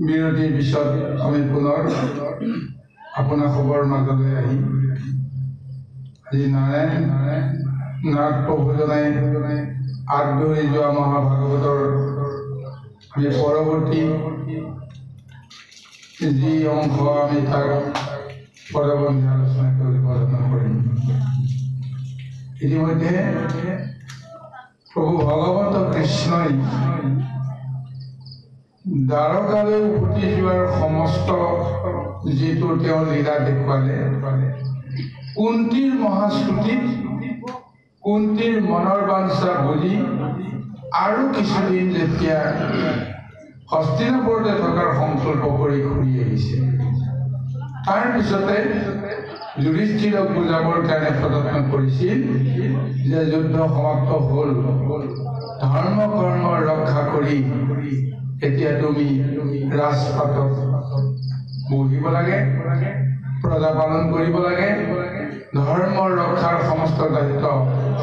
বিৰতিৰ পিছত আমি পুনৰ আপোনাৰ খবৰ মাজলৈ আহিম। আজি নাৰায়ণ প্ৰভুজনাই আগধৰি যোৱা মহাভাগৱতৰ আমি পৰৱৰ্তী যি অংশ আমি তাৰ পৰৱৰ্তী আলোচনা কৰি বৰ্ণনা কৰিম। ইতিমধ্যে প্ৰভু ভগৱন্ত কৃষ্ণই দ্বাৰকালৈ উভতি যোৱাৰ সমস্ত যিটো তেওঁ লীলা দেখুৱালে, কুন্তীৰ মহাস্তুতিত কুন্তীৰ মনৰ বাঞ্ছা বুজি আৰু কিছুদিন যেতিয়া হস্তিনাপুৰতে থকাৰ সংকল্প কৰি ঘূৰি আহিছে, তাৰ পিছতে যুধিষ্ঠিৰক বুজাবৰ কাৰণে প্ৰযত্ন কৰিছিল যে যুদ্ধ সমাপ্ত হ'ল, ধৰ্ম কৰ্ম ৰক্ষা কৰি এতিয়া তুমি ৰাজপাটত বহিব লাগে, প্ৰজা পালন কৰিব লাগে, ধৰ্মৰ ৰক্ষাৰ সমস্ত দায়িত্ব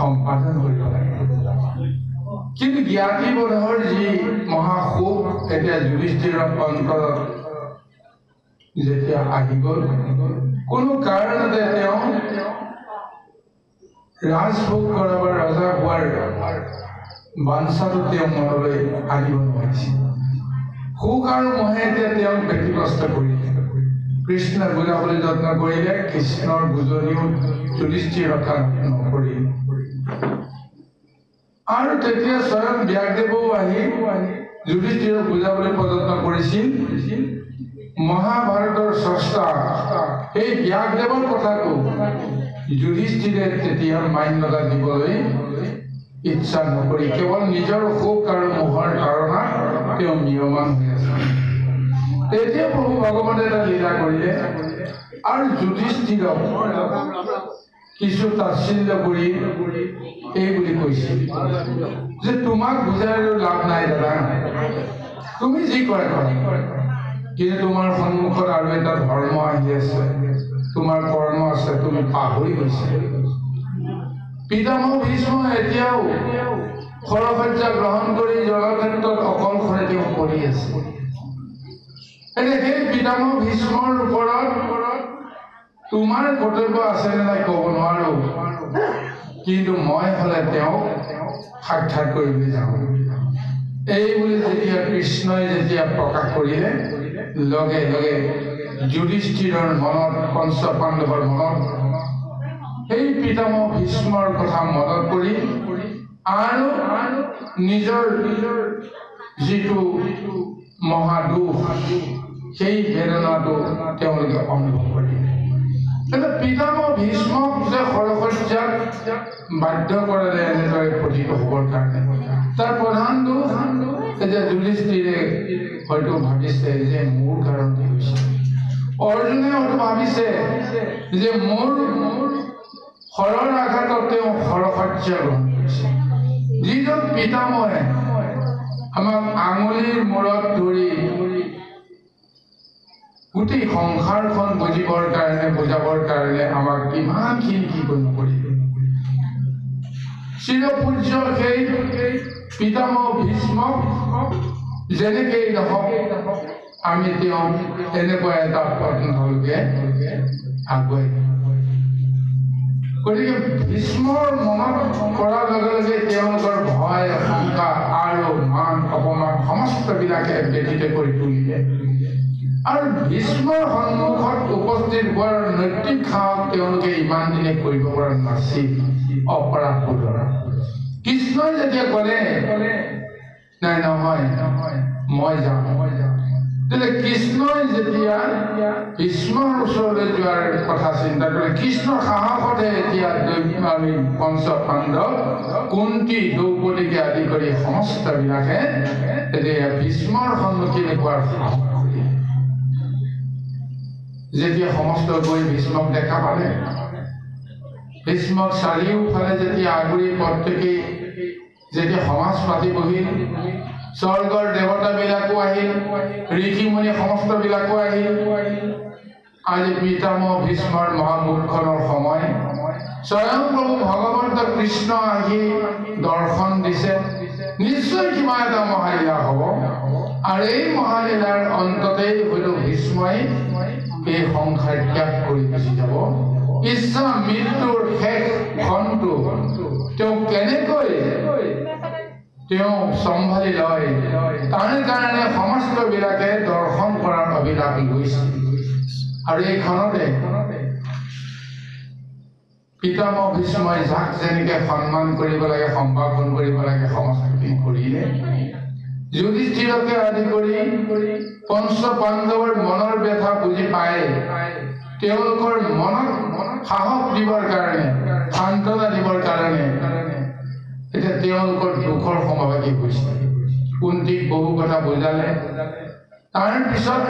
সম্পাদন কৰিব লাগে। কিন্তু জ্ঞাতিবোধৰ যি মহাসুখ এতিয়া যুধিষ্ঠিৰৰ অন্তৰত যেতিয়া আহি গ'ল, কোনো কাৰণতে তেওঁ ৰাজভোগ কৰা বা ৰজা হোৱাৰ বাঞ্ছাটো তেওঁ মনলৈ আনিব নোৱাৰিছিল। সুখ আৰু মোহে এতিয়া তেওঁক ব্যতিগ্ৰস্ত কৰিলে। কৃষ্ণই বুজাবলৈ যত্ন কৰিলে, কৃষ্ণৰ বুজনিও যুধিষ্ঠিৰ ৰক্ষা নকৰিল। আৰু তেতিয়া স্বয়ং ব্যাসদেৱো আহি যুধিষ্ঠিৰক বুজাবলৈ প্ৰযত্ন কৰিছিল। মহাভাৰতৰ স্ৰষ্টা এই ব্যাসদেৱৰ কথাটো যুধিষ্ঠিৰে তেতিয়া মান্যতা দিবলৈ ইচ্ছা নকৰি কেৱল নিজৰ সুখ আৰু মোহৰ ধাৰণা তেওঁ নিয়মান হৈ আছে। তেতিয়া প্ৰভু ভগৱতে এটা লীলা কৰিলে আৰু যুধিষ্ঠিৰক কিছু তাচ্ছিল্য কৰি এই বুলি কৈছিল যে তোমাক বুজাই লাভ নাই দাদা, তুমি যি কৰা কৰা, কিন্তু তোমাৰ সন্মুখত আৰু এটা ধৰ্ম আহি আছে, তোমাৰ কৰ্ম আছে, তুমি পাহৰি গৈছা। পিতামহ ভীষ্ম এতিয়াও খৰসজ্জা গ্ৰহণ কৰি জলক্ষেত্ৰত অকলশৰে তেওঁ পৰি আছে। এতিয়া সেই পিতামহ ভীষ্মৰ ওপৰত তোমাৰ কৰ্তব্য আছে নে নাই ক'ব নোৱাৰো, কিন্তু মই হ'লে তেওঁক সাক্ষাৎ কৰিবলৈ যাওঁ। এই বুলি যেতিয়া কৃষ্ণই যেতিয়া প্ৰকাশ কৰিলে, লগে লগে যুধিষ্ঠিৰৰ মনত, পঞ্চ পাণ্ডৱৰ মনত সেই পিতামহ ভীষ্মৰ কথা মনত কৰি আৰু নিজৰ যিটো মহাদুখ, সেই বেদনাটো তেওঁলোকে অনুভৱ কৰিলে। পিতামহ ভীষ্মক যে খৰসজ্জাত বাধ্য কৰালে এনেদৰে পতিত হ'বৰ কাৰণে, তাৰ প্ৰধান দুখ যে যুধিষ্ঠিৰে হয়তো ভাবিছে যে মোৰ কাৰণতে হৈছে, অৰ্জুনে হয়তো ভাবিছে যে মোৰ শৰৰ আঘাতত তেওঁ খৰসজ্জা গ্ৰহণ কৰিছে। যিজন পিতামহে আমাক আঙুলিৰ মূৰত ধৰি গোটেই সংসাৰখন বুজাবৰ কাৰণে আমাক কিমানখিনি কি নকৰিলে। চিৰপূজ্য সেই পিতামহ ভীষ্মক যেনেকেই নহওক আমি তেওঁক এনেকুৱা এটা পথলৈকে আগুৱাই গতিকে ভীষ্মৰ মনত পৰাৰ লগে লগে তেওঁলোকৰ ভয় শংকা আৰু মান অপমান সমস্তবিলাকে ব্যতীত কৰি তুলিলে আৰু ভীষ্মৰ সন্মুখত উপস্থিত হোৱাৰ নৈতিক সাহস তেওঁলোকে ইমান দিনে কৰিব পৰা নাছিল অপৰাধ কৰা কৃষ্ণই যেতিয়া ক'লে নাই নহয় মই যাম তেলে কৃষ্ণই যেতিয়া ভীষ্মৰ ওচৰলৈ যোৱাৰ কথা চিন্তা কৰে কৃষ্ণৰ সাহসতে এতিয়া আমি পঞ্চ পাণ্ডৱ কুন্তি দ্ৰৌপদীকে আদি কৰি সমস্তবিলাকে এতিয়া ভীষ্মৰ সন্মুখীন হোৱাৰ সাহস কৰিলে যেতিয়া সমস্ত গৈ ভীষ্মক দেখা পালে ভীষ্মক চাৰিওফালে যেতিয়া আগুৰি প্ৰত্যেকেই যেতিয়া সমাজ পাতি বহিল স্বৰ্গৰ দেৱতাবিলাকো আহিল ঋষিমুনি সমস্তবিলাকো আহিল আজি পিতামহ ভীষ্মৰ মহামুখখনৰ সময় স্বয়ং প্ৰভু ভগৱন্ত কৃষ্ণ আহি দৰ্শন দিছে নিশ্চয় কিবা এটা মহালীলা হ'ব আৰু এই মহালীলাৰ অন্ততেই হয়তো ভীষ্মই এই সংসাৰ ত্যাগ কৰি গুচি যাব ইচ্ছা মৃত্যুৰ শেষ ক্ষণটো তেওঁ কেনেকৈ তেওঁ চম্ভালি লয় তাৰ কাৰণে সমস্তবিলাকে দৰ্শন কৰাৰ অভিলাষ লৈছে আৰু এই ক্ষণতে পিতামহ ভীষ্মই যাক যেনেকে সন্মান কৰিব লাগে সম্ভাষণ কৰিব লাগে সমস্তখিনি কৰিলে যুধিষ্ঠিৰকে আদি কৰি পঞ্চ পাণ্ডৱৰ মনৰ ব্যথা বুজি পায় তেওঁলোকৰ মনত সাহস দিবৰ কাৰণে সান্ত্বনা দিবৰ কাৰণে এতিয়া তেওঁলোকৰ দুখৰ সমভাগী হৈছে কুন্তিক বহু কথা বুজালে তাৰ পিছত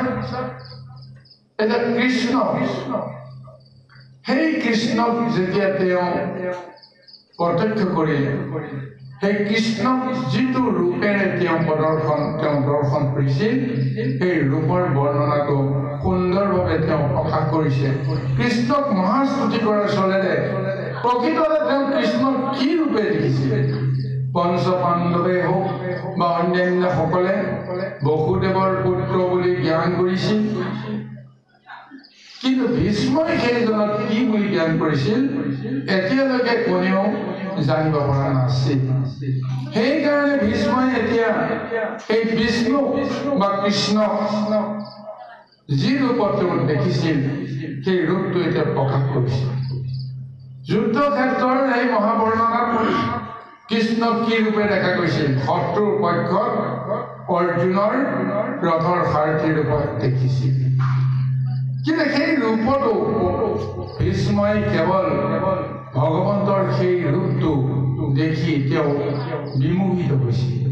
এটা কৃষ্ণ সেই কৃষ্ণক যেতিয়া তেওঁ প্ৰত্যক্ষ কৰিলে সেই কৃষ্ণক যিটো ৰূপেৰে তেওঁ দৰ্শন কৰিছিল সেই ৰূপৰ বৰ্ণনাটো সুন্দৰভাৱে তেওঁ প্ৰকাশ কৰিছে কৃষ্ণক মহাস্তুতি কৰাৰ চলেৰে প্ৰকৃততে তেওঁ কৃষ্ণক কি ৰূপে দেখিছিল পঞ্চ পাণ্ডৱে হওক বা অন্যান্যসকলে বসুদেৱৰ পুত্ৰ বুলি জ্ঞান কৰিছিল কিন্তু ভীষ্মই সেইজনক কি বুলি জ্ঞান কৰিছিল এতিয়ালৈকে কোনেও জানিব পৰা নাছিল সেইকাৰণে ভীষ্মই এতিয়া এই বিষ্ণু বা কৃষ্ণ যি ৰূপত তেওঁ দেখিছিল সেই ৰূপটো এতিয়া প্ৰকাশ কৰিছিল যুদ্ধ ক্ষেত্ৰৰ এই মহাবৰ্ণনাত কৃষ্ণক কি ৰূপে দেখা গৈছিল শত্ৰুৰ পক্ষত অৰ্জুনৰ ৰথৰ সাৰথী ৰূপত দেখিছিল কিন্তু সেই ৰূপটো ভীষ্মই কেৱল ভগৱন্তৰ সেই ৰূপটো দেখি তেওঁ বিমোহিত হৈছিল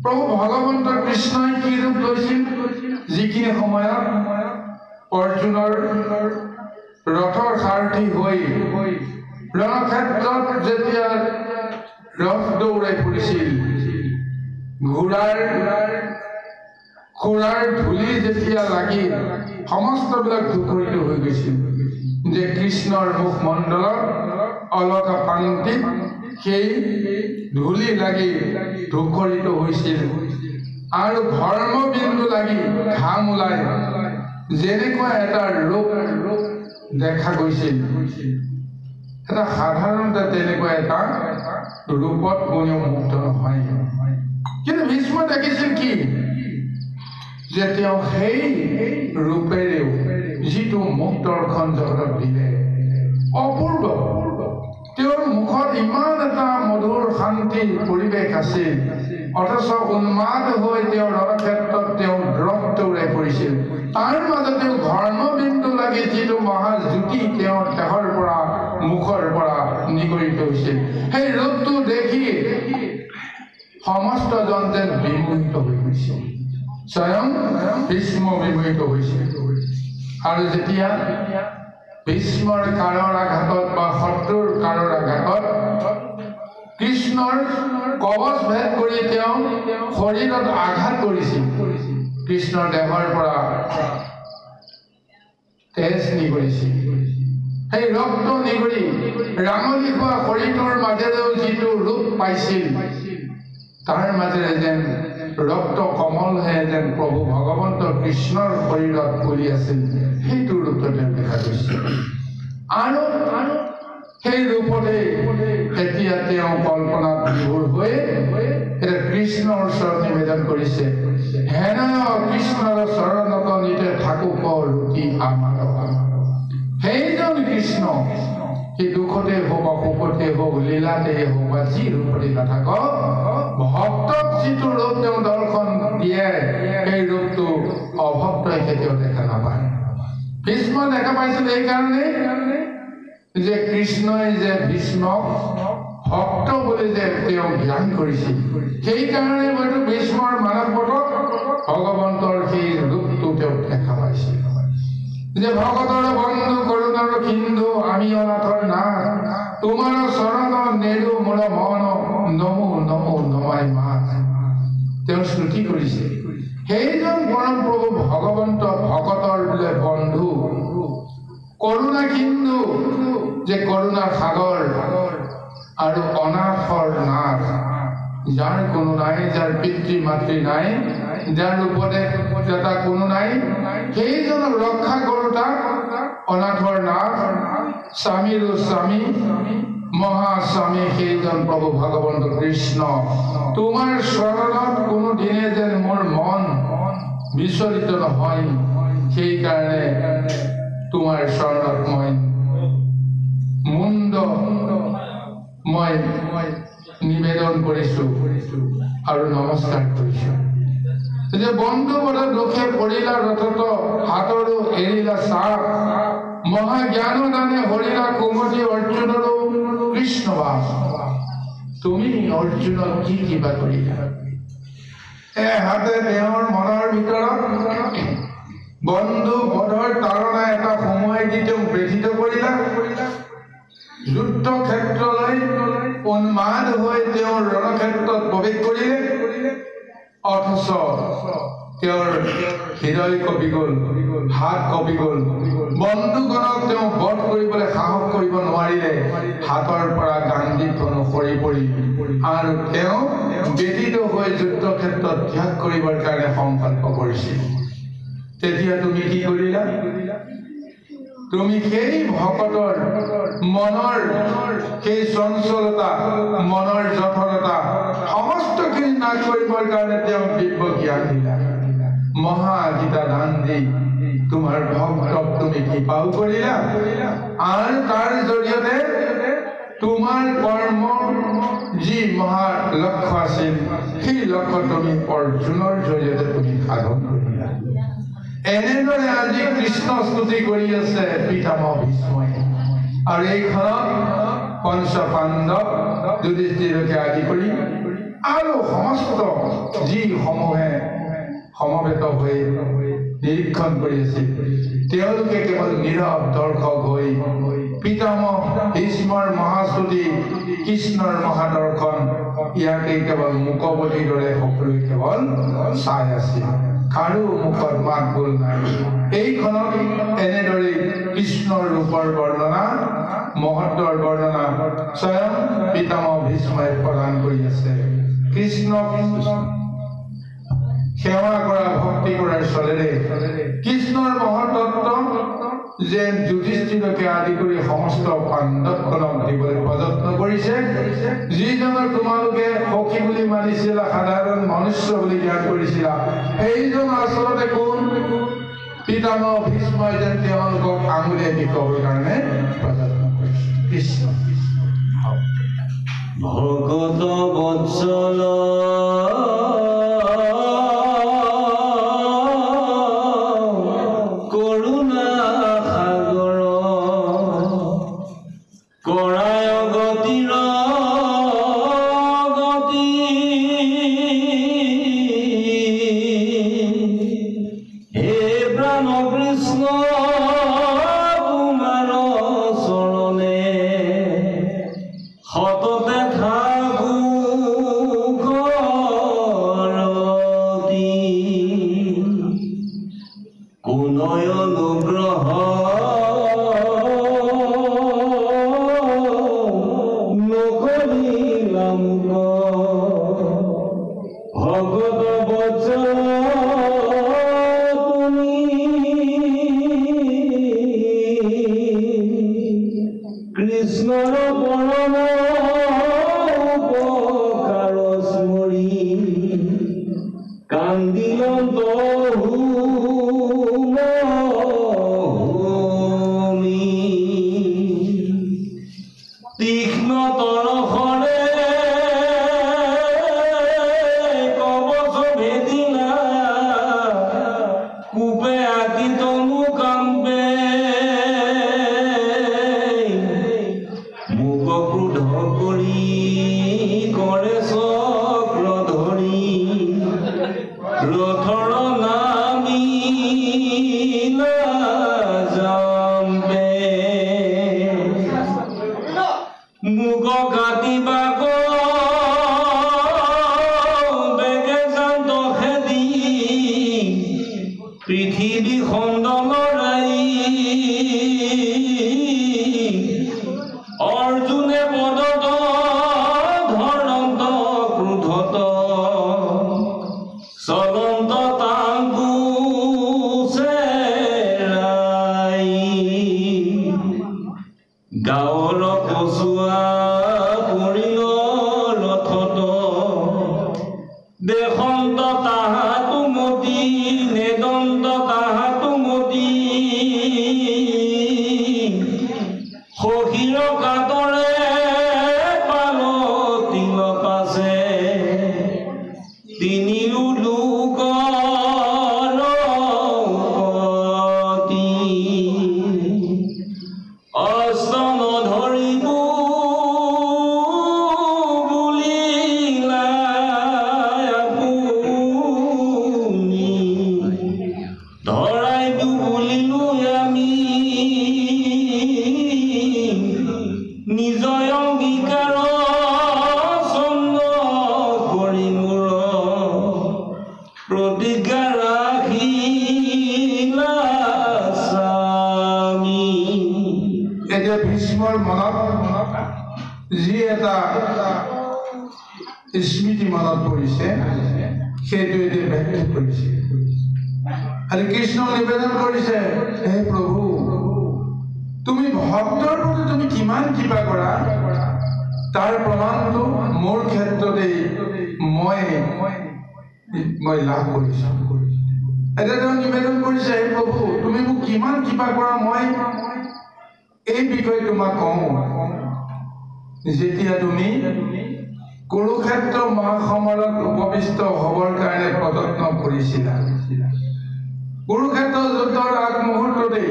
প্ৰভু ভগৱন্ত কৃষ্ণই কি ৰূপ লৈছিল যিখিনি সময়ত অৰ্জুনৰ ৰথৰ সাৰথী হৈ ৰণক্ষেত্ৰত যেতিয়া ৰথ দৌৰাই ফুৰিছিল ঘোঁৰাৰ ধূলি যেতিয়া লাগি সমস্তবিলাক দুখৰিত হৈ গৈছিল যে কৃষ্ণৰ মুখমণ্ডলত অলকা পাংতিত সেই ধূলি লাগি দুখৰিত হৈছিল আৰু ঘৰ্মবিন্দু লাগি ঘাম ওলাই যেনেকুৱা এটা ৰূপ দেখা গৈছিল এটা সাধাৰণতে তেনেকুৱা এটা ৰূপত কোনেও মুগ্ধ নহয় কিন্তু ভীষ্মই দেখিছিল কি যে তেওঁ সেই ৰূপেৰেও যিটো মুখ দৰ্শন জগতত দিলে অপূৰ্ব তেওঁৰ মুখত ইমান এটা মধুৰ শান্তি পৰিৱেশ আছিল অথচ উন্মাদ হৈ তেওঁ ৰণক্ষেত্ৰত তেওঁ ৰথ দৌৰাই পৰিছিল তাৰ মাজত তেওঁ ঘৰ্মবিন্দু লাগি যিটো মহাজ্যোতি তেওঁৰ দেহৰ পৰা মুখৰ পৰা নিগৰিত হৈছিল সেই ৰূপটো দেখি সমস্তজন যেন বিমোহিত হৈ গৈছিল স্বয়ং ভীষ্ম বিমোহিত হৈছিল আৰু যেতিয়া ভীষ্মৰ কাঁড়ৰ আঘাতত বা শত্ৰুৰ কাঁড়ৰ আঘাতত কৃষ্ণৰ কবচ ভেদ কৰি তেওঁ শৰীৰত আঘাত কৰিছিল কৃষ্ণৰ দেহৰ পৰা তেজ নিগৰিছিল সেই ৰক্ত নিগৰি ৰাঙলী হোৱা শৰীৰটোৰ মাজেৰেও যিটো ৰূপ পাইছিল তাৰ মাজেৰে যেন ৰক্ত কমলহে যেন প্ৰভু ভগৱন্ত কৃষ্ণৰ শৰীৰত পৰি আছিল সেইটো ৰূপত দেখা গৈছিল আৰু সেই ৰূপতে এতিয়া তেওঁ কল্পনাত বিভোৰ হৈ এটা কৃষ্ণৰ ওচৰত নিবেদন কৰিছে, হেনয় কৃষ্ণৰ চৰণত নিতে থাকুক ৰুটি আমাৰ। সেইজন কৃষ্ণ সেই দুখতে হওক বা সুখতে হওক, লীলাতে হওক বা যি ৰূপতে নাথাকক, ভক্তক যিটো ৰূপ তেওঁ দৰ্শন দিয়ে সেই ৰূপটো অভক্তই কেতিয়াও দেখা নাপায়। কৃষ্ণ দেখা পাইছিল এইকাৰণে যে কৃষ্ণই যে ভীষ্মক ভক্ত বুলি যে তেওঁ জ্ঞান কৰিছিল, সেইকাৰণে হয়তো ভীষ্মৰ মানৱপটত ভগৱন্তৰ সেই ৰূপটো তেওঁ দেখা পাইছিল যে ভগতৰ বন্ধু কৰুণাৰ সিন্ধু আমি অনাথৰ নাথ, তোমাৰ শৰণ নেৰু মোৰ মন নমো নমো নমাই মাত। তেওঁ স্তুতি কৰিছে সেইজন পৰম প্ৰভু ভগৱন্ত ভকতৰ বোলে বন্ধু, কৰুণা সিন্ধু যে কৰুণাৰ সাগৰ আৰু অনাথৰ নাথ, যাৰ কোনো নাই, যাৰ পিতৃ মাতৃ নাই, যাৰ উপদেশদাতা কোনো নাই, সেইজনক ৰক্ষা কৰোতা অনাথৰ নাথ, স্বামীৰো স্বামী মহাস্বামী সেইজন প্ৰভু ভগৱন্ত কৃষ্ণ। তোমাৰ চৰণত কোনো দিনে যেন মোৰ মন বিচলিত নহয়, সেইকাৰণে তোমাৰ চৰণত মই মুণ্ড মই নিবেদন কৰিছো আৰু নমস্কাৰ কৰিছো যে বন্ধু বড় দুখে পৰিলা ৰথত হাতৰো এৰিলা চাপ, মহাজ্ঞান দানে হৰিলা কুমতি অৰ্জুনৰো কৃষ্ণ বাস। তুমি অৰ্জুনক কি কিবা কৰিলা? হাতে তেওঁৰ মনৰ ভিতৰত বন্ধু বধৰ তাৰণা এটা সময় দি তেওঁ ব্যথিত কৰিলা। যুদ্ধ ক্ষেত্ৰলৈ উন্মাদ হৈ তেওঁৰ ৰণক্ষেত্ৰত প্ৰৱেশ কৰিলে, অথচ তেওঁৰ হৃদয় কঁপি গ'ল, হাত কঁপি গ'ল, বন্ধুগণক তেওঁ বধ কৰিবলৈ সাহস কৰিব নোৱাৰিলে, হাতৰ পৰা গান্ধীখন সৰি পৰি আৰু তেওঁ ব্যথিত হৈ যুদ্ধ ক্ষেত্ৰত ত্যাগ কৰিবৰ কাৰণে সংকল্প কৰিছিল। তেতিয়া তুমি কি কৰিলা? তুমি সেই ভকতৰ মনৰ সেই চঞ্চলতা, মনৰ জঠৰতা সমস্তখিনি নাশ কৰিবৰ কাৰণে তেওঁ দিব্য জ্ঞান দিলা, মহাগীতা দান দি তোমাৰ ভক্তক তুমি কৃপাও কৰিলা আৰু তাৰ জৰিয়তে তোমাৰ কৰ্ম যি মহা লক্ষ্য আছিল সেই লক্ষ্য তুমি অৰ্জুনৰ জৰিয়তে তুমি সাধন কৰিলা। এনেদৰে আজি কৃষ্ণ স্তুতি কৰি আছে পিতামহ ভীষ্মই, আৰু এইখনত পঞ্চ পাণ্ডৱ যুধিষ্ঠিৰকে আদি কৰি আৰু সমস্ত যি সমূহে সমবেত হৈ নিৰীক্ষণ কৰি আছিল, তেওঁলোকে কেৱল নীৰৱ দৰ্শক হৈ পিতামহ ভীষ্মৰ মহাস্তুতি, কৃষ্ণৰ মহাদৰ্শন ইয়াকে কেৱল মুকবধিৰ দৰে সকলোৱে কেৱল চাই আছিল, কাৰো মুখত মাত বোল নাই। এইখনত এনেদৰে কৃষ্ণৰ ৰূপৰ বৰ্ণনা, মহত্বৰ বৰ্ণনা স্বয়ং পিতামহ ভীষ্মই প্ৰদান কৰি আছে। কৃষ্ণক সেৱা কৰা, ভক্তি কৰাৰ চলেৰে কৃষ্ণৰ মহত্ত্ব যে যুধিষ্ঠিৰকে আদি কৰি সমস্ত পাণ্ডৱগণক দিবলৈ প্ৰযত্ন কৰিছে। যিজনক তোমালোকে সখী বুলি মানিছিলা, সাধাৰণ মনুষ্য বুলি জ্ঞান কৰিছিলা, সেইজন আচলতে কোন? পিতামহ ভীষ্মই যেন তেওঁলোকক আঙুলিয়ে দেখুৱাবৰ কাৰণে প্ৰযত্ন কৰিছে। কৃষ্ণ ভগত বৎসল সততে থাকো তীক্ষ্ণ তরফরে কবচ ভেদিলা কূপে আতি তনু কাম্পে মুখ ক্রোধ করি করে চক্র ধরি রথর নামি জাম্পে মুগ কাটিবাক বেগে যান্ত খেদি পৃথিৱী খণ্ডলৰাই অৰ্জুনে পদত ধৰন্ত ক্ৰোধত চলন্ত তাংকুচেৰাই গাঁৱৰ কচুৱা পৰিল ৰথত দেশন্ত তাহাতো মতি নেদন্ত তাহাতো মতি সখীৰ কাতৰে পালতিল পাছে তিনিও লোকৰ পতি অস্ত নধৰিব বুলিলা আপুনি ধৰাইতো বুলিলো আমি নিজ অংগীকাৰ চন্দ কৰি মোৰ প্ৰতিজ্ঞা ৰাখিলা স্বামী। এতিয়া ভীষ্মৰ মনত যি এটা স্মৃতি মনত পৰিছে সেইটো এতিয়া ব্যক্ত কৰিছে আৰু কৃষ্ণক নিবেদন কৰিছে, হে প্ৰভু তুমি ভক্তৰ প্ৰতি তুমি কিমান কৃপা কৰা তাৰ প্ৰমাণটো মোৰ ক্ষেত্ৰতেই মই লাভ কৰিছো। এতিয়া তেওঁ নিবেদন কৰিছে, হে প্ৰভু তুমি মোক কিমান কৃপা কৰা মই এই বিষয়ে তোমাক কওঁ। যেতিয়া তুমি কুৰুক্ষেত্ৰ মহাসমৰত উপবিষ্ট হবৰ কাৰণে প্ৰযত্ন কৰিছিলা, কুৰুক্ষেত্ৰ যুদ্ধৰ আগমুহূৰ্ততেই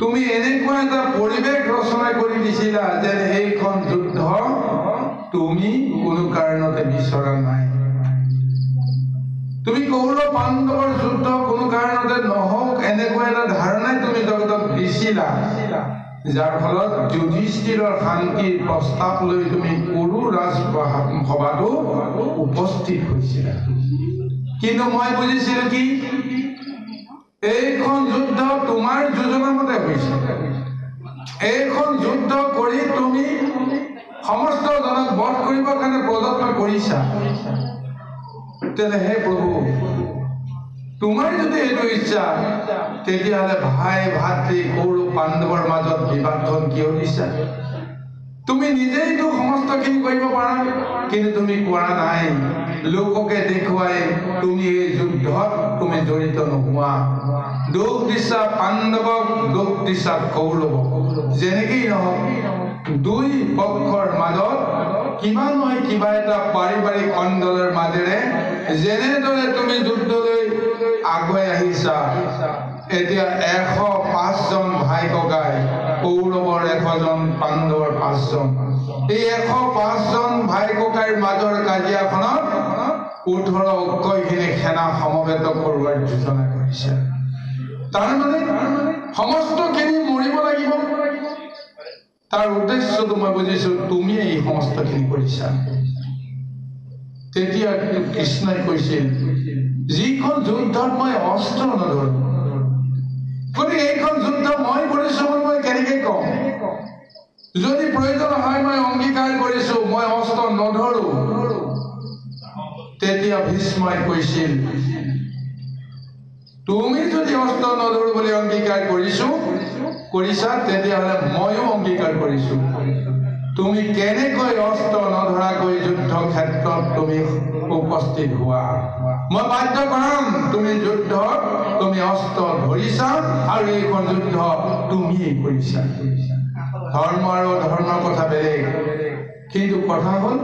তুমি এনেকুৱা এটা পৰিৱেশ ৰচনা কৰি দিছিলা যে এইখন যুদ্ধ তুমি কোনো কাৰণতে বিচৰা নাই। তুমি কৌৰৱ পাণ্ডৱৰ যুদ্ধ কোনো কাৰণতে নহওক এনেকুৱা এটা ধাৰণাই তুমি জগতক দিছিলা, যাৰ ফলত যুধিষ্ঠিৰৰ শান্তিৰ প্ৰস্তাৱ লৈ তুমি কুৰু ৰাজসভাতো উপস্থিত হৈছিলা। কিন্তু মই বুজিছিলো কি এইখন যুদ্ধ তোমাৰ যোজনা মতে হৈছে। এইখন যুদ্ধ কৰি তুমি সমস্ত জনক বধ কৰিবৰ কাৰণে প্ৰযত্ন কৰিছা। তেনে হে প্ৰভু তোমাৰ যদি এইটো ইচ্ছা তেতিয়াহ'লে ভাই ভাতৃ কৌৰৱ পাণ্ডৱৰ মাজত বিভাজন কিয় দিছা? তুমি নিজেইতো সমস্তখিনি কৰিব পাৰা, কিন্তু তুমি কৰা নাই। লোককে দেখুৱাই তুমি এই যুদ্ধত তুমি জড়িত নোহোৱা। দুখ দিছা পাণ্ডৱক, দুখ দিছা কৌৰৱক। যেনেকেই নহওক দুই পক্ষৰ মাজত কিবা নহয় কিবা এটা পাৰিবাৰিক কণ্ডলৰ মাজেৰে যেনেদৰে তুমি যুদ্ধলৈ আগুৱাই আহিছা। এতিয়া 105 জন ভাই ককাই, কৌৰৱৰ 100 জন, পাণ্ডৱৰ 5 জন। এই 105 জন ভাই ককাইৰ মাজৰ কাজিয়াখনত 18 অক্ষয়খিনি সেনা সমবেত কৰোৱাৰ যোজনা কৰিছে। তাৰমানে সমস্তখিনি মৰিব লাগিব। তাৰ উদ্দেশ্যটো মই বুজিছো তুমি এই সমস্তখিনি কৰিছা। তেতিয়া কৃষ্ণই কৈছিল, যিখন যুদ্ধত মই অস্ত্ৰ নধৰো, গতিকে এইখন যুদ্ধ মই কৰিছো বুলি মই কেনেকৈ কওঁ? যদি প্ৰয়োজন হয় মই অংগীকাৰ কৰিছো মই অস্ত্ৰ নধৰো। তেতিয়া ভীষ্মই কৈছিল, তুমি যদি অস্ত্ৰ নধৰো বুলি অংগীকাৰ কৰিছা তেতিয়াহ'লে ময়ো অংগীকাৰ কৰিছো। তুমি কেনেকৈ অস্ত্ৰ নধৰাকৈ যুদ্ধ ক্ষেত্ৰত তুমি উপস্থিত হোৱা মই বাধ্য কৰাম তুমি যুদ্ধ তুমি অস্ত্ৰ ধৰিছা আৰু এইখন যুদ্ধ তুমিয়ে কৰিছা ধৰ্ম আৰু ধৰ্মৰ কথা বেলেগ কিন্তু কথা হ'ল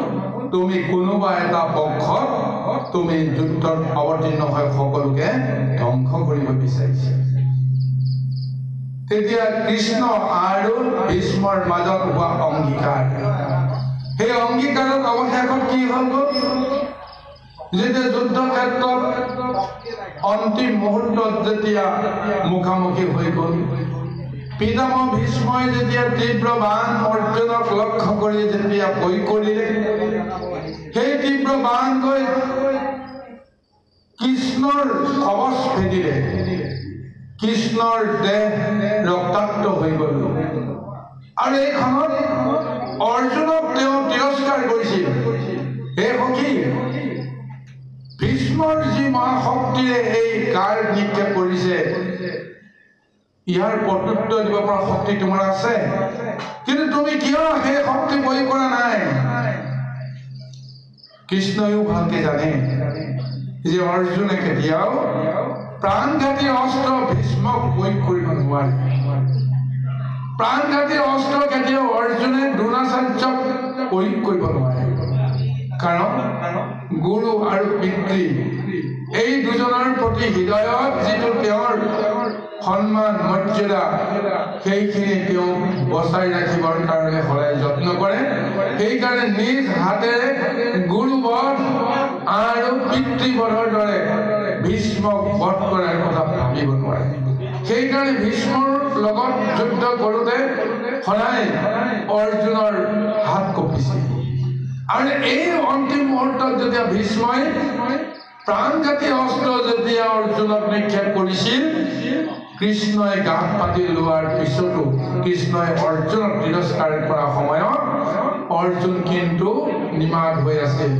তুমি কোনোবা এটা পক্ষত তুমি যুদ্ধত অৱতীৰ্ণ হৈ সকলোকে ধ্বংস কৰিব বিচাৰিছা তেতিয়া কৃষ্ণ আৰু ভীষ্মৰ মাজত হোৱা অংগীকাৰ সেই অংগীকাৰৰ অৱশেষত কি হ'ল যেতিয়া যুদ্ধ ক্ষেত্ৰত অন্তিম মুহূৰ্তত যেতিয়া মুখামুখি হৈ গ'ল পিতামহ ভীষ্মই যেতিয়া তীব্ৰ বাণ অৰ্জুনক লক্ষ্য কৰি যেতিয়া ভয় কৰিলে সেই তীব্ৰ বাণ গৈ কৃষ্ণৰ কৱচ ভেদিলে কৃষ্ণৰ দেহ ৰক্তাক্ত হৈ গ'ল আৰু এইখনত অৰ্জুনক তেওঁ তিৰস্কাৰ কৰিছিল হে সখী ভীষ্মৰ যি মহাশক্তিৰে এই কাৰ নিক্ষেপ কৰিছে ইয়াৰ প্ৰত্যুত্তৰ দিব পৰা শক্তি তোমাৰ আছে কিন্তু তুমি কিয় সেই শক্তি প্ৰয়োগ কৰা নাই কৃষ্ণইও ভালকে জানে যে অৰ্জুনে কেতিয়াও প্ৰাণঘাতী অস্ত্ৰ ভীষ্মক প্ৰয়োগ কৰিব নোৱাৰে প্ৰাণঘাতী অস্ত্ৰ কেতিয়াও অৰ্জুনে দ্ৰোণাচাৰ্যক প্ৰয়োগ কৰিব নোৱাৰে কাৰণ গুৰু আৰু পিতৃ এই দুজনৰ প্ৰতি হৃদয়ত যিটো তেওঁৰ সন্মান মৰ্যাদা সেইখিনি তেওঁ বচাই ৰাখিবৰ কাৰণে সদায় যত্ন কৰে সেইকাৰণে নিজ হাতেৰে গুৰুবধ আৰু পিতৃবধৰ দৰে ভীষ্মক বধ কৰাৰ কথা ভাবিব নোৱাৰে সেইকাৰণে ভীষ্মৰ লগত যুদ্ধ কৰোঁতে সদায় অৰ্জুনৰ হাত কঁপিছিল আৰু এই অন্তিম মুহূৰ্তত যেতিয়া ভীষ্মই প্ৰাণঘাতী অস্ত্ৰ যেতিয়া অৰ্জুনক নিক্ষেপ কৰিছিল কৃষ্ণই গাত পাতি লোৱাৰ পিছতো কৃষ্ণই অৰ্জুনক তিৰস্কাৰ কৰা সময়ত অৰ্জুন কিন্তু নিমাত হৈ আছিল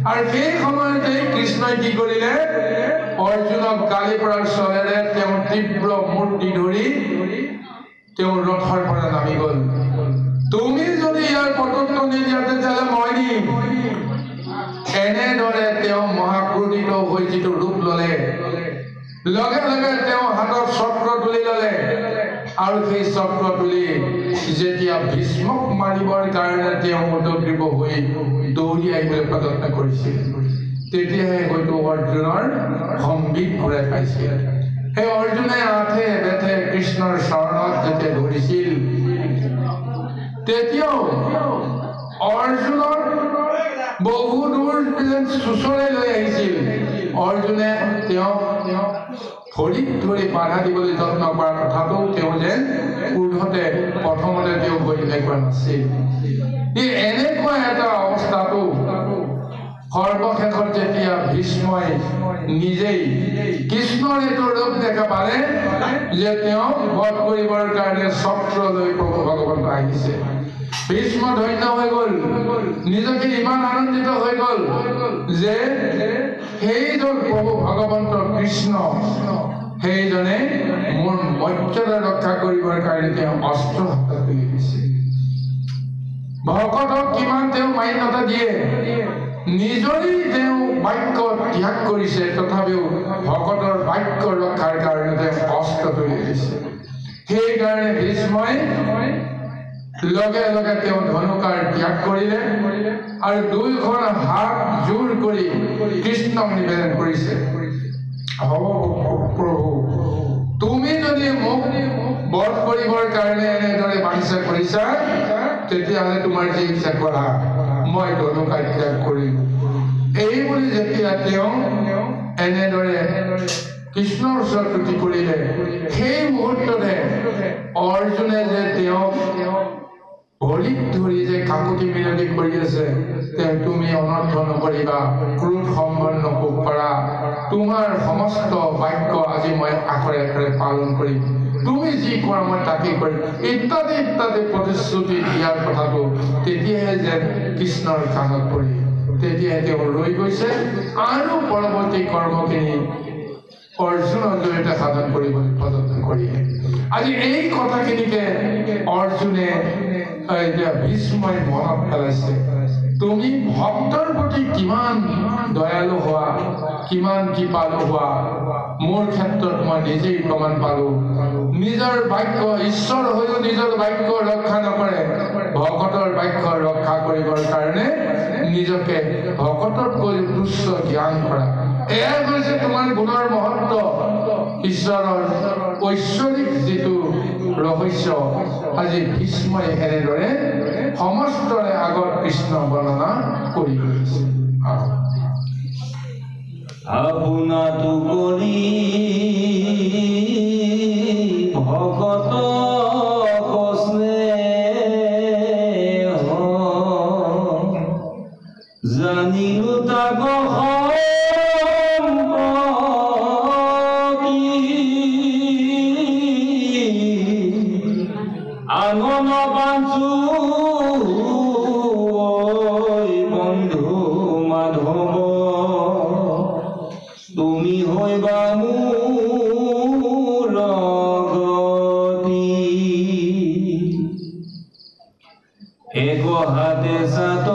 আৰু সেই সময়তে কৃষ্ণই কি কৰিলে অৰ্জুনক গালি পৰাৰ চলেৰে তেওঁ তীব্ৰ মূৰ্তি ধৰি তেওঁ ৰথৰ পৰা নামি গ'ল তুমি যদি ইয়াৰ প্ৰত্যুত্তৰ নিদিয়া তেতিয়াহ'লে মই দিম এনেদৰে তেওঁ মহাক্ৰোধিত হৈ যিটো ৰূপ ল'লে লগে লগে তেওঁ হাতত চক্ৰ তুলি ল'লে আৰু সেই চক্ৰ তুলি যেতিয়া ভীষ্মক মাৰিবৰ কাৰণে তেওঁ উদগ্ৰীৱ হৈ দৌৰি আহিবলৈ প্ৰযত্ন কৰিছিল তেতিয়াহে হয়তো অৰ্জুনৰ সম্বিত ঘূৰাই পাইছিল সেই অৰ্জুনে আঠে বেঠে কৃষ্ণৰ চৰণত যেতিয়া ধৰিছিল তেতিয়াও অৰ্জুনৰ বহু দূৰ চুচৰাই লৈ আহিছিল অৰ্জুনে তেওঁ ভৰিত ধৰি বাধা দিবলৈ যত্ন কৰাৰ কথাটো তেওঁ যেন ক্ৰোধতে প্ৰথমতে তেওঁ ভৰি দেখুওৱা নাছিল এনেকুৱা এটা অৱস্থাটো সৰ্বশেষত যেতিয়া ভীষ্মই নিজেই কৃষ্ণৰ এইটো ৰূপ দেখা পালে যে তেওঁ বধ কৰিবৰ কাৰণে চক্ৰ লৈ প্ৰভু ভগৱন্ত আহিছে ভীষ্ম ধন্য হৈ গ'ল নিজকে ইমান আনন্দিত হৈ গ'ল যে সেইজন প্ৰভু ভগৱন্ত কৃষ্ণ সেইজনে মোৰ মৰ্যাদা ৰক্ষা কৰিবৰ কাৰণে তেওঁ অস্ত্ৰ হাতত তুলি দিছে ভকতক কিমান তেওঁ মান্যতা দিয়ে নিজৰেই তেওঁ বাক্য ত্যাগ কৰিছে তথাপিও ভকতৰ বাক্য ৰক্ষাৰ কাৰণে তেওঁ অস্ত্ৰ তুলি দিছে সেইকাৰণে ভীষ্মই লগে লগে তেওঁ ধনুকাৰ ত্যাগ কৰিলে আৰু দুইখন হাত জোৰ কৰি কৃষ্ণক নিবেদন কৰিছে হ'ব প্ৰভু তুমি যদি মোক বধ কৰিবৰ কাৰণে এনেদৰে বাঞ্ছা কৰিছা তেতিয়াহ'লে তোমাৰ যি ইচ্ছা কৰা মই ধনুকাৰ ত্যাগ কৰিম এই বুলি যেতিয়া তেওঁ এনেদৰে কৃষ্ণৰ ওচৰত তুতি কৰিলে সেই মুহূৰ্ততে অৰ্জুনে যে তেওঁক ভৰিত ধৰি যে কাকুতি মিনতি কৰি আছে তুমি অনৰ্থ নকৰিবা ক্ৰোধ সম্পন্ন কৰা তোমাৰ সমস্ত বাক্য আজি মই আখৰে আখৰে পালন কৰিম তুমি যি কৰা মই তাকেই কৰিম ইত্যাদি ইত্যাদি প্ৰতিশ্ৰুতি দিয়াৰ কথাটো তেতিয়াহে যেন কৃষ্ণৰ কাণত পৰি তেতিয়াহে তেওঁ ৰৈ গৈছে আৰু পৰৱৰ্তী কৰ্মখিনি অৰ্জুনৰ জৰিয়তে সাধন কৰিবলৈ প্ৰযত্ন কৰিলে আজি এই কথাখিনিকে অৰ্জুনে ভীষ্মই মনত পেলাইছে তুমি ভক্তৰ প্ৰতি কিমান দয়ালু হোৱা, কিমান কৃপালু হোৱা, মোৰ ক্ষেত্ৰত মই নিজেই প্ৰমাণ পালো। নিজৰ বাক্য, ঈশ্বৰ হৈও নিজৰ বাক্য ৰক্ষা নকৰে, ভকতৰ বাক্য ৰক্ষা কৰিবৰ কাৰণে নিজকে ভকততকৈ তুচ্ছ জ্ঞান কৰা। এয়াই হৈছে তোমাৰ গুণৰ মহত্ব, ঈশ্বৰৰ ঐশ্বৰিক যিটো ৰহস্য। আজি ভীষ্মই এনেদৰে সমস্তৰে আগত কৃষ্ণ বৰ্ণনা কৰি গৈছে। আপোনাতো কৰি ভকত জানিলো তাক আনন্দ পাঞ্চু বন্ধু মাধৱ তুমি হইবা মোৰ লগতি এক হাতে সাত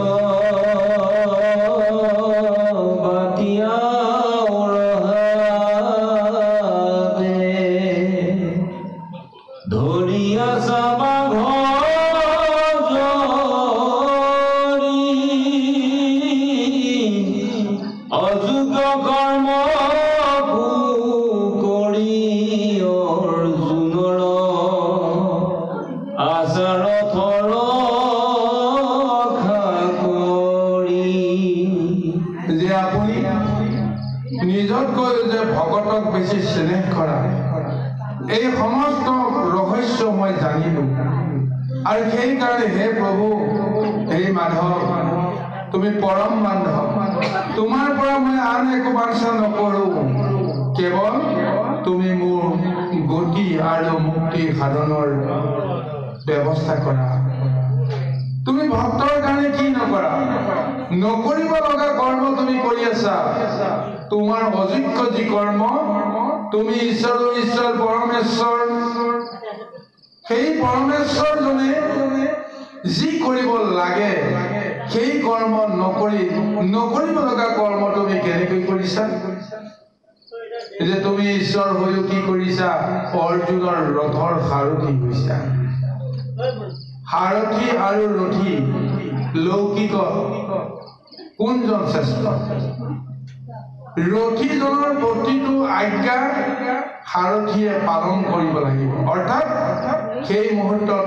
নিজতকৈ যে ভকতক বেছি স্নেহ কৰা, এই সমস্ত ৰহস্য মই জানিলো। আৰু সেইকাৰণে হে প্ৰভু, হে মাধৱ, তুমি পৰম বান্ধৱ, তোমাৰ পৰা মই আন একো বাঞ্ছা নকৰো, কেৱল তুমি মোৰ গতি আৰু মুক্তি সাধনৰ ব্যৱস্থা কৰা। তুমি ভক্তৰ কাৰণে কি নকৰা, নকৰিব লগা কৰ্ম তুমি কৰি আছা। তোমাৰ অযোগ্য যি কৰ্ম, তুমি ঈশ্বৰ ঈশ্বৰ পৰমেশ্বৰ, সেই পৰমেশ্বৰজনে যি কৰিব লাগে সেই কৰ্ম নকৰিব লগা কৰ্ম তুমি কেনেকৈ কৰিছা? যে তুমি ঈশ্বৰ হৈও কি কৰিছা? অৰ্জুনৰ ৰথৰ সাৰথি হৈছা। সাৰথি আৰু ৰথি লৌকিক কোনজন শ্ৰেষ্ঠ? ৰথিজনৰ প্ৰতিটো আজ্ঞা সাৰথিয়ে পালন কৰিব লাগিব। অৰ্থাৎ সেই মুহূৰ্তত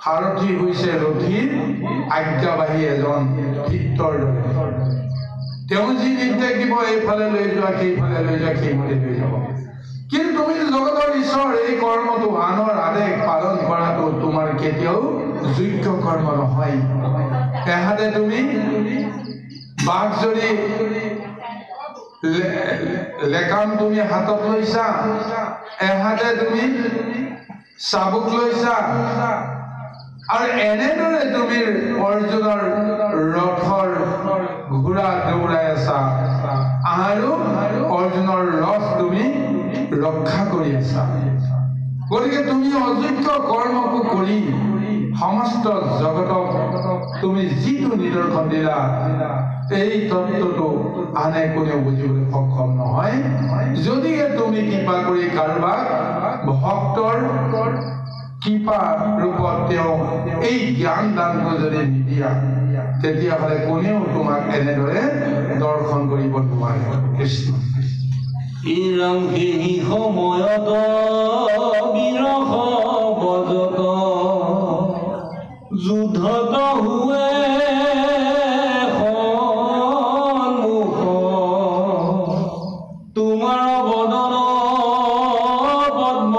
সাৰথি হৈছে ৰথিৰ আজ্ঞাবাহী এজন ভিত্তৰ দৰে। তেওঁ যি নিৰ্দেশ দিব, এইফালে লৈ যোৱা, সেইফালে লৈ যোৱা, সেইমতে লৈ যাব। কিন্তু তুমি জগতৰ ঈশ্বৰ, এই কৰ্মটো আনৰ আদেশ পালন কৰাটো তোমাৰ কেতিয়াও যোগ্য কৰ্ম নহয়। এহাতে তুমি বাঘ যদি লেকাম তুমি হাতত লৈছা, এহাতে তুমি চাবুক লৈছা, আৰু এনেদৰে তুমি অৰ্জুনৰ ৰথৰ ঘোঁৰা দৌৰাই আছা আৰু অৰ্জুনৰ ৰথ তুমি ৰক্ষা কৰি আছা। গতিকে তুমি অযোগ্য কৰ্মকো কৰি সমস্ত জগতক তুমি যিটো নিদৰ্শন দিলা, এই তত্ত্বটো আনে কোনেও বুজিবলৈ সক্ষম নহয়। যদিহে তুমি কৃপা কৰি কাৰোবাক ভক্তৰ কৃপা ৰূপত তেওঁ এই জ্ঞান দানটো যদি নিদিয়া, তেতিয়াহ'লে কোনেও তোমাক এনেদৰে দৰ্শন কৰিব নোৱাৰে। কৃষ্ণ ইৰাম সেই সময়ত বিৰহ বজত যুদ্ধত হুৱে সন্মুখ, তোমাৰ বদন পদ্ম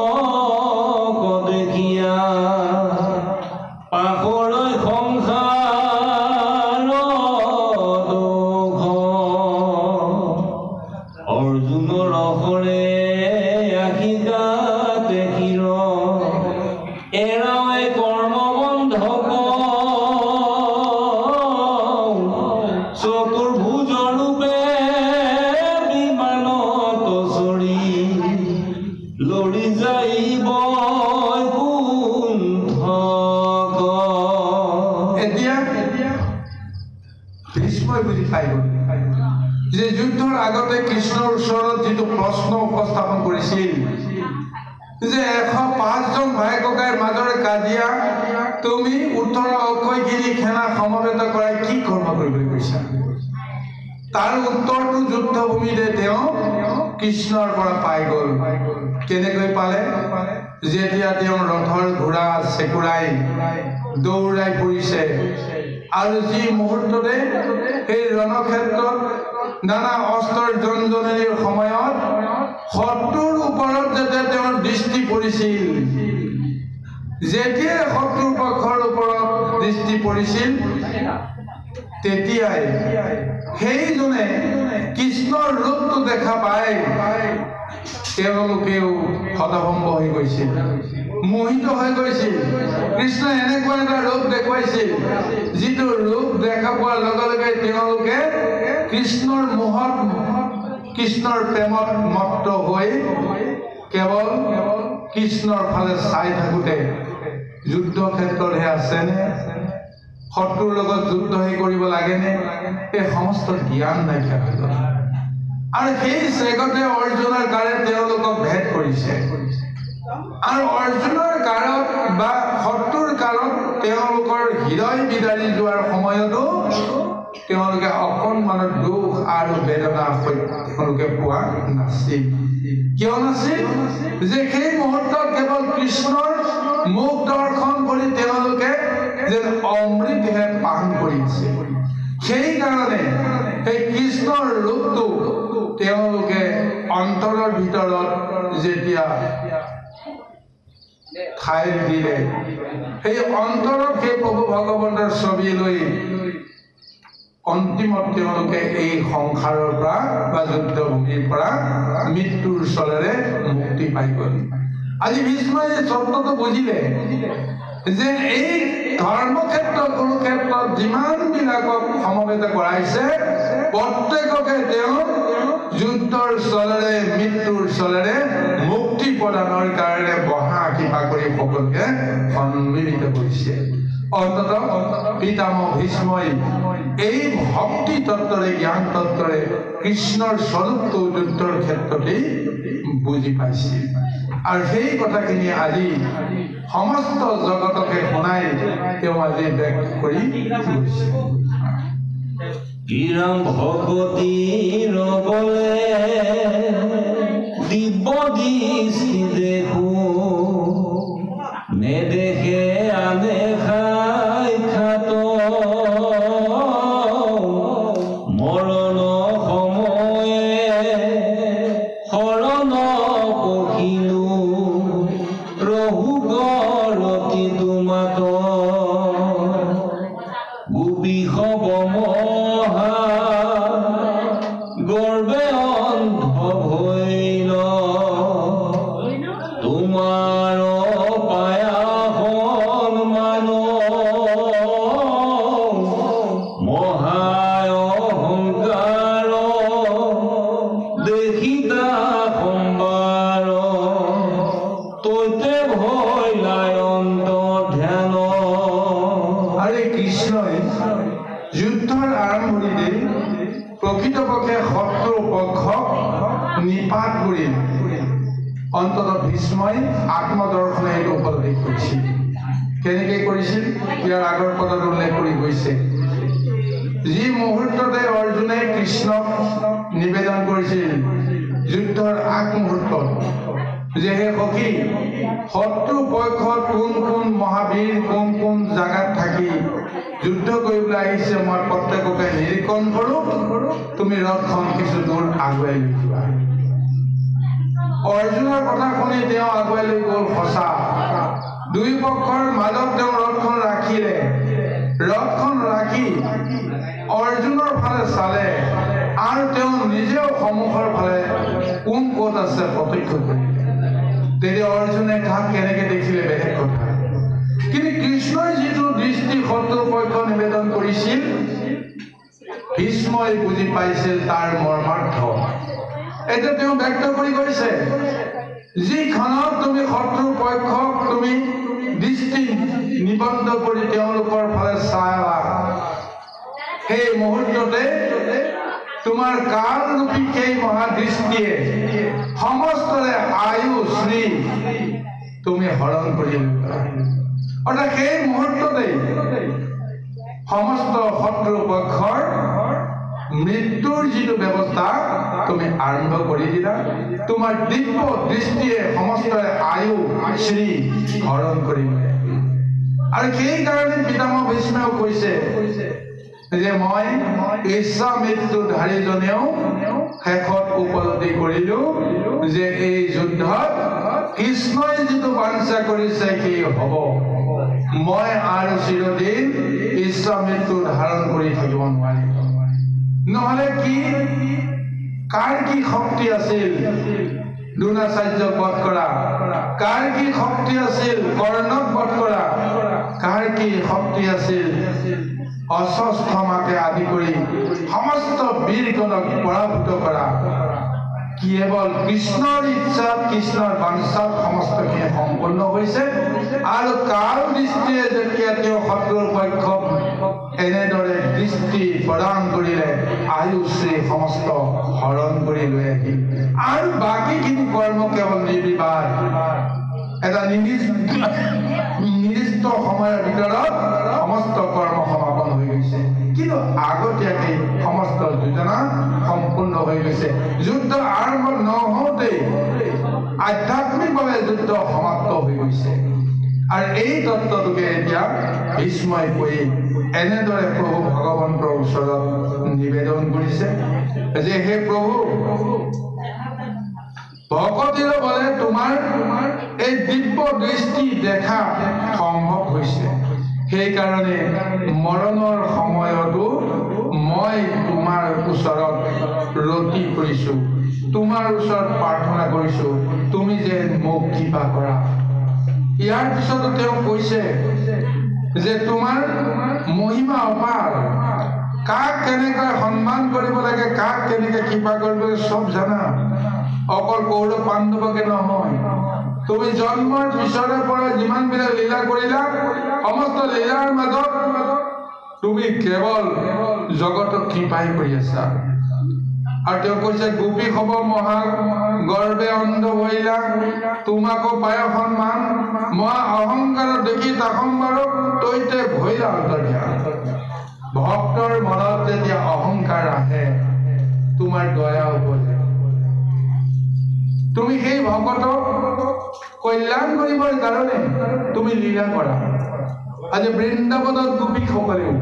দেখিয়া পাখৰৈ সংসাৰ দুখ। অৰ্জুনৰ ৰসৰে আশিকা দেখিৰ এৰাৱে কৰ্ম বন্ধক, চতুৰ্ভুজ ৰূপে বিমানত চৰি লৰি যাইব কুণ্ঠক। এতিয়া প্ৰশ্ন উপস্থাপন কৰিছিল যে 105 জন ভাই ককাইৰ মাজৰে কাজিয়া তুমি 18 অক্ষয়গিৰি সেনা সমবেত কৰাই কি কৰ্ম কৰিবলৈ কৈছা তাৰ উত্তৰটো যুদ্ধভূমিতে তেওঁ কৃষ্ণৰ পৰা পাই গ'ল কেনেকৈ পালে যেতিয়া তেওঁ ৰথৰ ঘোঁৰা চেকুৰাই দৌৰাই পৰিছে আৰু যি মুহূৰ্ততে সেই ৰণক্ষেত্ৰত নানা অস্ত্ৰৰ জনজননীৰ সময়ত শত্ৰুৰ ওপৰত যেতিয়া তেওঁৰ দৃষ্টি পৰিছিল যেতিয়াই শত্ৰুৰ পক্ষৰ ওপৰত দৃষ্টি পৰিছিল তেতিয়াই সেইজনে কৃষ্ণৰ ৰূপটো দেখা পাই তেওঁলোকেও হতভম্ব হৈ গৈছিল মোহিত হৈ গৈছিল কৃষ্ণ এনেকুৱা এটা ৰূপ দেখুৱাইছিল যিটো ৰূপ দেখা পোৱাৰ লগে লগে তেওঁলোকে কৃষ্ণৰ মোহত কৃষ্ণৰ প্ৰেমত মত্ত হৈ কেৱল কৃষ্ণৰ ফালে চাই থাকোঁতে যুদ্ধ ক্ষেত্ৰতহে আছেনে শত্ৰুৰ লগত যুদ্ধহে কৰিব লাগেনে এই সমস্ত জ্ঞান নাইকিয়া হৈ গ'ল আৰু সেই চেগতে অৰ্জুনৰ কাৰে তেওঁলোকক ভেদ কৰিছে আৰু অৰ্জুনৰ কাৰত বা শত্ৰুৰ কাৰত তেওঁলোকৰ হৃদয় বিদাৰি যোৱাৰ সময়তো তেওঁলোকে অকণমানৰ দুখ আৰু বেদনা তেওঁলোকে পোৱা নাছিল কিয় নাছিল যে সেই মুহূৰ্তত কেৱল কৃষ্ণৰ মুখ দৰ্শন কৰি তেওঁলোকে যেন অমৃতহে পান কৰিছে সেইকাৰণে সেই কৃষ্ণৰ ৰূপটো তেওঁলোকে অন্তৰৰ ভিতৰত যেতিয়া ঠাই দিলে সেই অন্তৰত সেই প্ৰভু ভগৱন্তৰ ছবি লৈ অন্তিমত তেওঁলোকে এই সংসাৰৰ পৰা বা যুদ্ধভূমিৰ পৰা মৃত্যুৰ চলেৰে মুক্তি পাই গ'ল আজি ভীষ্মই এই চৰ্তটো বুজিলে যে এই ধৰ্মক্ষেত্ৰ কুৰুক্ষেত্ৰত যিমানবিলাকক সমবেত কৰাইছে প্ৰত্যেককে তেওঁ যুদ্ধৰ চলেৰে মৃত্যুৰ চলেৰে মুক্তি প্ৰদানৰ কাৰণে বহা কৃপা কৰি সকলোকে সন্মিলিত কৰিছে অন্ততঃ পিতামহ ভীষ্মই এই ভক্তি তত্ত্বৰে জ্ঞান তত্ত্বৰে কৃষ্ণৰ স্বৰূপটো যুদ্ধৰ ক্ষেত্ৰতেই বুজি পাইছিল আৰু সেই কথাখিনি আজি সমস্ত জগতকে শুনাই তেওঁ আজি ব্যক্ত কৰি গৈছে কিৰাম ভগতি ৰবলে দিব্য দৃষ্টি দেখো নেদেখে আনেখাই খাত মৰণ সময়ে শৰণ পখিলো ৰহুগৰতি তোমাত গোপী মহা গৰ্বে অন্ধ ভৈল তোমাৰ পায়া সন্মান মহায় অহংকাৰ দেখিতা সম্বাৰ তৈতে ভৈলাই অন্ত ধ্যান আৰে কৃষ্ণই যুদ্ধৰ আৰম্ভণিতে প্ৰকৃতপক্ষে শত্ৰু পক্ষক নিপাত কৰিল অন্ততঃ ভীষ্মই আত্মদৰ্শনে এইটো উপলব্ধি কৰিছিল কেনেকৈ কৰিছিল ইয়াৰ আগৰ পদত উল্লেখ কৰি গৈছে যি মুহূৰ্ততে অৰ্জুনে কৃষ্ণক নিবেদন কৰিছিল যুদ্ধৰ আগমুহূৰ্তত যে হে সখী শত্ৰু পক্ষত কোন কোন মহাবীৰ কোন কোন জাগাত থাকি যুদ্ধ কৰিবলৈ আহিছে মই প্ৰত্যেককে নিৰীক্ষণ কৰোঁ তুমি ৰথখন কিছু দূৰ আগুৱাই লৈ যোৱা অৰ্জুনৰ কথা শুনি তেওঁ আগুৱাই লৈ গ'ল সঁচা দুই পক্ষৰ মাজত তেওঁ ৰথখন ৰাখিলে ৰথখন ৰাখি অৰ্জুনৰ ফালে চালে আৰু তেওঁ নিজেও সন্মুখৰ ফালে কোন ক'ত আছে প্ৰত্যক্ষ কৰিলে তেতিয়া অৰ্জুনে কাক কেনেকৈ দেখিলে বেলেগ কথা কিন্তু কৃষ্ণই যিটো দৃষ্টি শত্ৰু পক্ষ নিবেদন কৰিছিল ভীষ্মই বুজি পাইছিল তাৰ মৰ্মাৰ্থ এতিয়া তেওঁ ব্যক্ত কৰি কৈছে যিখনত তুমি শত্ৰু পক্ষক তুমি দৃষ্টি নিবদ্ধ কৰি তেওঁলোকৰ ফালে চালা সেই মুহূৰ্ততে তোমাৰ কালৰূপী সেই মহাদৃষ্টিয়ে সমস্তৰে আয়ু শ্ৰী তুমি হৰণ কৰি অৰ্থাৎ সেই মুহূৰ্ততে সমস্ত শত্ৰু পক্ষৰ মৃত্যুৰ যিটো ব্যৱস্থা তুমি আৰম্ভ কৰি দিলা তোমাৰ দিব্য দৃষ্টিয়ে সমস্তৰে আয়ু শ্ৰী হৰণ কৰি আৰু সেইকাৰণে পিতামহ ভীষ্মই কৈছে যে মই ইচ্ছা মৃত্যুধাৰীজনেও শেষত উপলব্ধি কৰিলো যে এই যুদ্ধত কৃষ্ণই যিটো বাঞ্ছা কৰিছে সেই হ'ব মই আৰু চিৰদিন ইচ্ছা মৃত্যু ধাৰণ কৰি থাকিব নোৱাৰিম নহলে কি কাৰ কি শক্তি আছিল দ্ৰোণাচাৰ্যক বধ কৰা কাৰ কি শক্তি আছিল কৰ্ণক বধ কৰা কাৰ কি শক্তি আছিল অশ্বত্থামাকে আদি কৰি সমস্ত বীৰগণক পৰাভূত কৰা কেৱল কৃষ্ণৰ ইচ্ছাত কৃষ্ণৰ বাঞ্ছাত সমস্তখিনি সম্পূৰ্ণ হৈছে আৰু কাল দৃষ্টিয়ে যেতিয়া তেওঁ শত্ৰুৰ পক্ষক এনেদৰে দৃষ্টি প্ৰদান কৰিলে আয়ুশ্ৰী সমস্ত হৰণ কৰি লৈ আহিল আৰু বাকীখিনি কৰ্ম কেৱল নিৰ্বিবাদ এটা নিৰ্দিষ্ট সময়ৰ ভিতৰত সমস্ত কৰ্ম সমাপন হৈ গৈছে কিন্তু আগতীয়াকৈ সমস্ত যোজনা সম্পূৰ্ণ হৈ গৈছে যুদ্ধ আৰম্ভ নহওঁতেই আধ্যাত্মিকভাৱে যুদ্ধ সমাপ্ত হৈ গৈছে আৰু এই তত্ত্বটোকে এতিয়া ভীষ্মই কৈ এনেদৰে প্ৰভু ভগৱন্তৰ ওচৰত নিবেদন কৰিছে যে হে প্ৰভু ভকতিৰ বলে তোমাৰ এই দিব্য দৃষ্টি দেখা সম্ভৱ হৈছে সেইকাৰণে মৰণৰ সময়তো মই তোমাৰ ওচৰত ৰতি কৰিছো তোমাৰ ওচৰত প্ৰাৰ্থনা কৰিছো তুমি যে মোক কৃপা কৰা ইয়াৰ পিছতো তেওঁ কৈছে যে তোমাৰ মহিমা অপাৰ কাক কেনেকৈ সন্মান কৰিব লাগে কাক কেনেকৈ কৃপা কৰিব লাগে সব জানা অকল কৌৰৱ পাণ্ডৱকে নহয় তুমি জন্মৰ পিছৰে পৰা যিমানবিলাক লীলা কৰিলা সমস্ত লীলাৰ মাজত তুমি কেৱল জগতক কৃপাই কৰি আছা আৰু তেওঁ কৈছে গোপী হব মহা গৰ্বে অন্ধ ভৈলা তোমাকো পায় সন্মান মহা অহংকাৰ দেখি তাকম্বাৰক তৈতে ভৈলা অন্তৰ্ধান ভক্তৰ মনত যেতিয়া অহংকাৰ আহে তোমাৰ দয়া উপজে তুমি সেই ভকতক কল্যাণ কৰিবৰ কাৰণে তুমি লীলা কৰা আজি বৃন্দাবনত গোপীসকলেও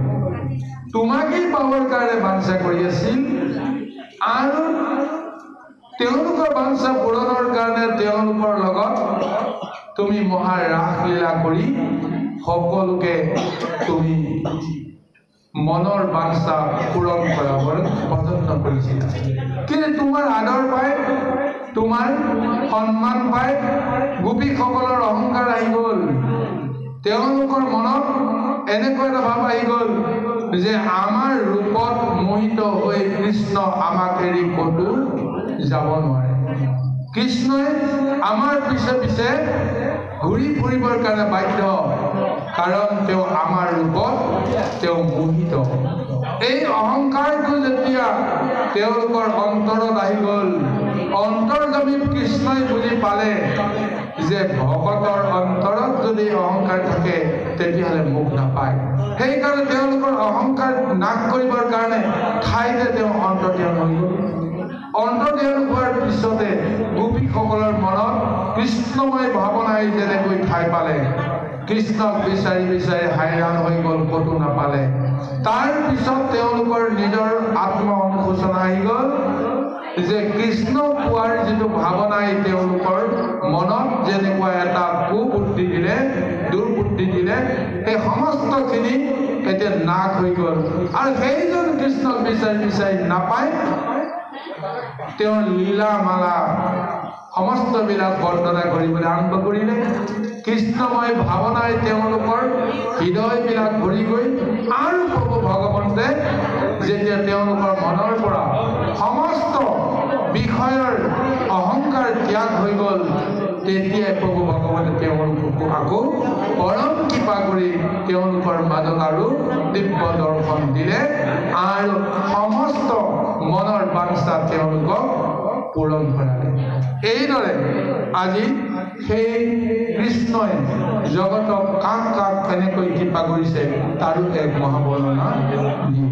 তোমাকেই পাবৰ কাৰণে বাঞ্ছা কৰি আছিল আৰু তেওঁলোকৰ বাঞ্ছা পূৰণৰ কাৰণে তেওঁলোকৰ লগত তুমি মহা ৰাসলীলা কৰি সকলোকে তুমি মনৰ বাঞ্ছা পূৰণ কৰাবৰ যত্ন কৰিছিলা কিন্তু তোমাৰ আদৰ পাই তোমাৰ সন্মান পাই গোপীসকলৰ অহংকাৰ আহি গ'ল তেওঁলোকৰ মনত এনেকুৱা এটা ভাৱ আহি গ'ল যে আমাৰ ৰূপত মোহিত হৈ কৃষ্ণ আমাক এৰি ক'তো যাব নোৱাৰে কৃষ্ণই আমাৰ পিছে পিছে ঘূৰি ফুৰিবৰ কাৰণে বাধ্য কাৰণ তেওঁ আমাৰ ৰূপত তেওঁ মোহিত এই অহংকাৰটো যেতিয়া তেওঁলোকৰ অন্তৰত আহি গ'ল অন্তৰ্যামী কৃষ্ণই বুজি পালে যে ভকতৰ অন্তৰত যদি অহংকাৰ থাকে তেতিয়াহ'লে মুখ নাপায় সেইকাৰণে তেওঁলোকৰ অহংকাৰ নাশ কৰিবৰ কাৰণে ঠাইতে তেওঁ অন্তৰ্ধান হৈ গ'ল অন্তৰ্ধান হোৱাৰ পিছতে গোপীসকলৰ মনত কৃষ্ণময় ভাৱনাই যেনেকৈ ঠাই পালে কৃষ্ণক বিচাৰি বিচাৰি হাইৰাণ হৈ গ'ল ক'তো নাপালে তাৰ পিছত তেওঁলোকৰ নিজৰ আত্ম অনুশোচনা আহি গ'ল যে কৃষ্ণ পোৱাৰ যিটো ভাৱনাই তেওঁলোকৰ মনত যেনেকুৱা এটা কুবুদ্ধি দিলে দুৰ্বুদ্ধি দিলে সেই সমস্তখিনি এতিয়া নাশ হৈ গ'ল আৰু সেইজন কৃষ্ণক বিচাৰি বিচাৰি নাপায় তেওঁৰ লীলা মালা সমস্তবিলাক বৰ্ণনা কৰিবলৈ আৰম্ভ কৰিলে কৃষ্ণময় ভাৱনাই তেওঁলোকৰ হৃদয়বিলাক ভৰি গৈ আৰু প্ৰভু ভগৱন্তে যেতিয়া তেওঁলোকৰ মনৰ পৰা সমস্ত বিষয়ৰ অহংকাৰ ত্যাগ হৈ গ'ল তেতিয়াই প্ৰভু ভগৱন্তে তেওঁলোকক আকৌ পৰম কৃপা কৰি তেওঁলোকৰ মাজত আৰু দিব্য দৰ্শন দিলে আৰু সমস্ত মনৰ বাঞ্ছা তেওঁলোকক পূৰণ কৰালে এইদৰে আজি সেই কৃষ্ণই জগতক কাক কাক কেনেকৈ কৃপা কৰিছে তাৰো এক মহাবৰ্ণনা দিছে